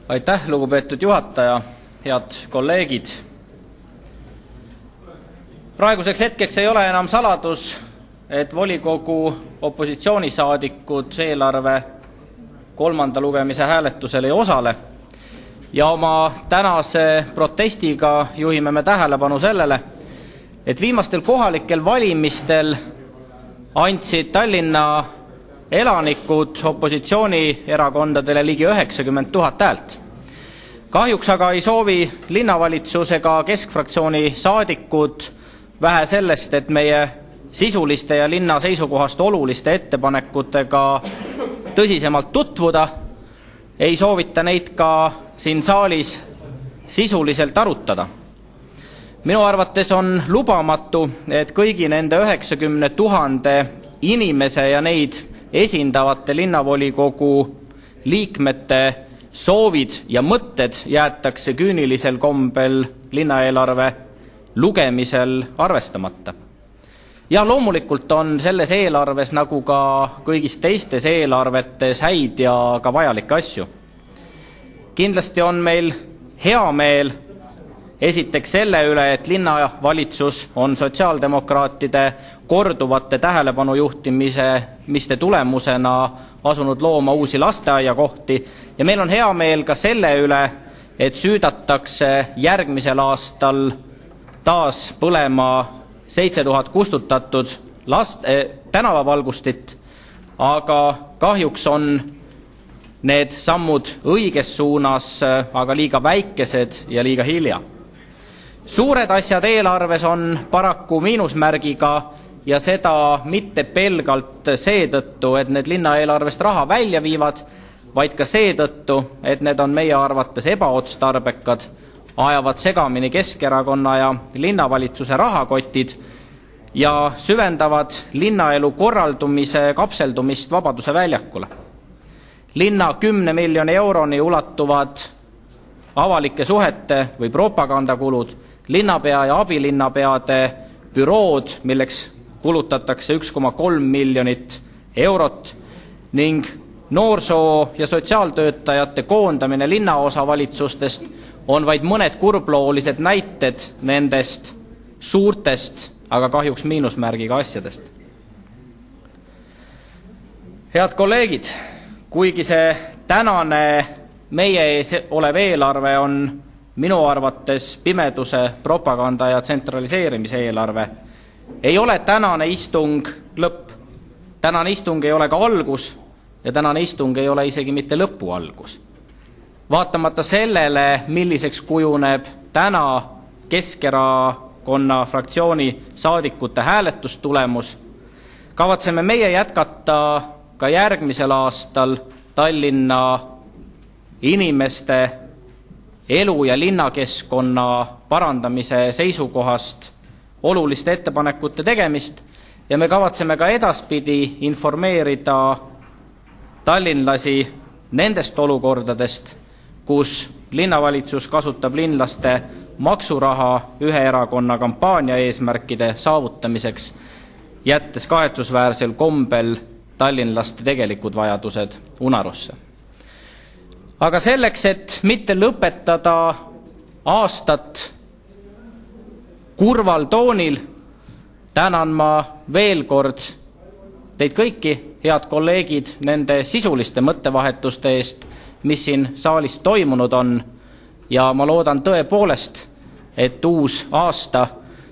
Aitäh, lugupeetud juhataja, head kolleegid. Praeguseks hetkeks ei ole enam saladus, et volikogu opositsioonisaadikud eelarve kolmanda lugemise hääletusel ei osale ja oma tänase protestiga juhime me tähelepanu sellele, et viimastel kohalikel valimistel andsid Tallinna elanikud opositsioonierakondadele ligi 90 000 häält. Kahjuks aga ei soovi linnavalitsus ega keskfraktsiooni saadikud vähe sellest, et meie sisuliste ja linna seisukohast oluliste ettepanekutega tõsisemalt tutvuda, ei soovita neid ka siin saalis sisuliselt arutada. Minu arvates on lubamatu, et kõigi nende 90 000 inimese ja neid esindavate linnavolikogu liikmete soovid ja mõtted jäetakse küünilisel kombel linnaeelarve lugemisel arvestamata. Ja loomulikult on selles eelarves nagu ka kõigis teistes eelarvetes häid ja ka vajalikke asju. Kindlasti on meil hea meel esiteks selle üle, et linnavalitsus on sotsiaaldemokraatide korduvate tähelepanujuhtimiste tulemusena asunud looma uusi lasteaiakohti ja meil on hea meel ka selle üle, et süüdatakse järgmisel aastal taas põlema 7000 kustutatud tänavavalgustit, aga kahjuks on need sammud õiges suunas, aga liiga väikesed ja liiga hilja. Suured asjad eelarves on paraku miinusmärgiga ja seda mitte pelgalt seetõttu, et need linnaeelarvest raha välja viivad, vaid ka seetõttu, et need on meie arvates ebaotstarbekad, ajavad segamini Keskerakonna ja linnavalitsuse rahakotid ja süvendavad linnaelu korraldumise kapseldumist Vabaduse väljakule. Linna 10 miljoni euroni ulatuvad avalike suhete või propagandakulud, linnapea ja abilinnapeade bürood, milleks kulutatakse 1,3 miljonit eurot ning noorsoo- ja sotsiaaltöötajate koondamine linnaosavalitsustest on vaid mõned kurbloolised näited nendest suurtest, aga kahjuks miinusmärgiga asjadest. Head kolleegid, kuigi see tänane meie ees olev eelarve on minu arvates pimeduse, propaganda ja tsentraliseerimise eelarve, ei ole tänane istung lõpp. Tänane istung ei ole ka algus ja tänane istung ei ole isegi mitte lõpu algus. Vaatamata sellele, milliseks kujuneb täna Keskerakonna fraktsiooni saadikute hääletustulemus, kavatseme meie jätkata ka järgmisel aastal Tallinna inimeste elu- ja linnakeskkonna parandamise seisukohast oluliste ettepanekute tegemist ja me kavatseme ka edaspidi informeerida tallinlasi nendest olukordadest, kus linnavalitsus kasutab linlaste maksuraha ühe erakonna kampaania eesmärkide saavutamiseks, jättes kahetsusväärsel kombel tallinlaste tegelikud vajadused unarusse. Aga selleks, et mitte lõpetada aastat kurval toonil, tänan ma veel kord teid kõiki, head kolleegid, nende sisuliste mõttevahetuste eest, mis siin saalis toimunud on ja ma loodan tõepoolest, et uus aasta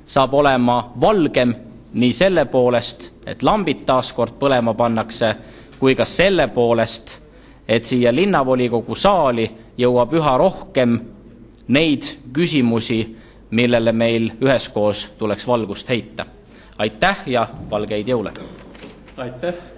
saab olema valgem nii selle poolest, et lambid taaskord põlema pannakse, kui ka selle poolest, et siia linnavolikogu saali jõuab üha rohkem neid küsimusi, millele meil üheskoos tuleks valgust heita. Aitäh ja valgeid jõule! Aitäh!